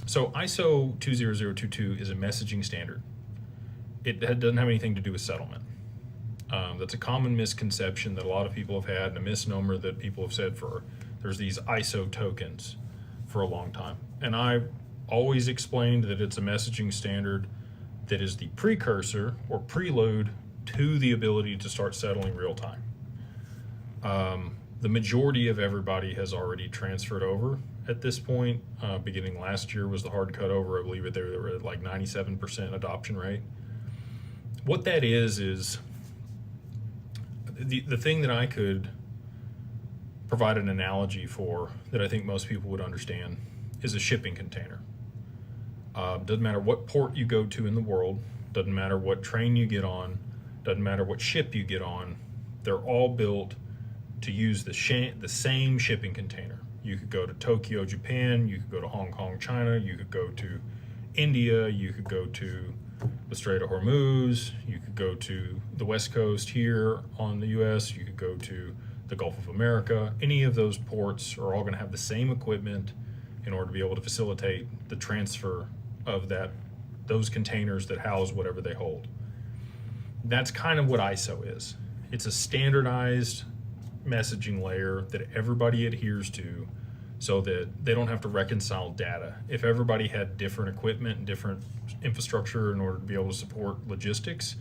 So ISO 20022 is a messaging standard. Doesn't have anything to do with settlement. That's a common misconception that a lot of people have had, and a misnomer that people have said there's these ISO tokens for a long time. And I've always explained that it's a messaging standard that is the precursor or prelude to the ability to start settling real time. The majority of everybody has already transferred over at this point. Beginning last year was the hard cutover. I believe they were at like 97% adoption rate. What that is the thing that I could provide an analogy for that I think most people would understand is a shipping container. Doesn't matter what port you go to in the world, doesn't matter what train you get on, doesn't matter what ship you get on, they're all built to use the same shipping container. You could go to Tokyo, Japan, you could go to Hong Kong, China, you could go to India, you could go to the Strait of Hormuz, you could go to the West Coast here on the US, you could go to the Gulf of America. Any of those ports are all going to have the same equipment in order to be able to facilitate the transfer of those containers that house whatever they hold. That's kind of what ISO is. It's a standardized messaging layer that everybody adheres to so that they don't have to reconcile data. If everybody had different equipment and different infrastructure in order to be able to support logistics,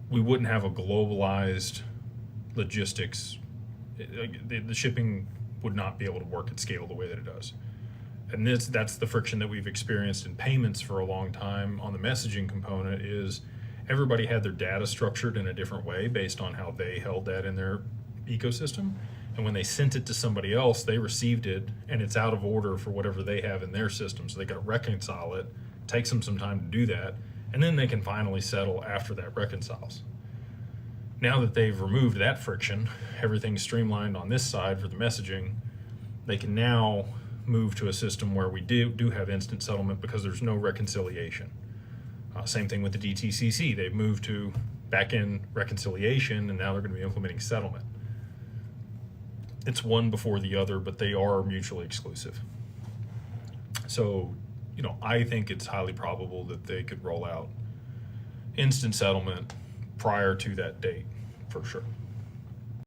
we wouldn't have a globalized logistics. The shipping would not be able to work at scale the way that it does. And that's the friction that we've experienced in payments for a long time on the messaging component is everybody had their data structured in a different way based on how they held that in their ecosystem. And when they sent it to somebody else, they received it and it's out of order for whatever they have in their system. So they got to reconcile it. It takes them some time to do that. And then they can finally settle after that reconciles. Now that they've removed that friction, everything's streamlined on this side for the messaging, they can now move to a system where we do have instant settlement because there's no reconciliation. Same thing with the DTCC. They've moved to back-end reconciliation, and now they're going to be implementing settlement. It's one before the other, but they are mutually exclusive. So, I think it's highly probable that they could roll out instant settlement prior to that date, for sure.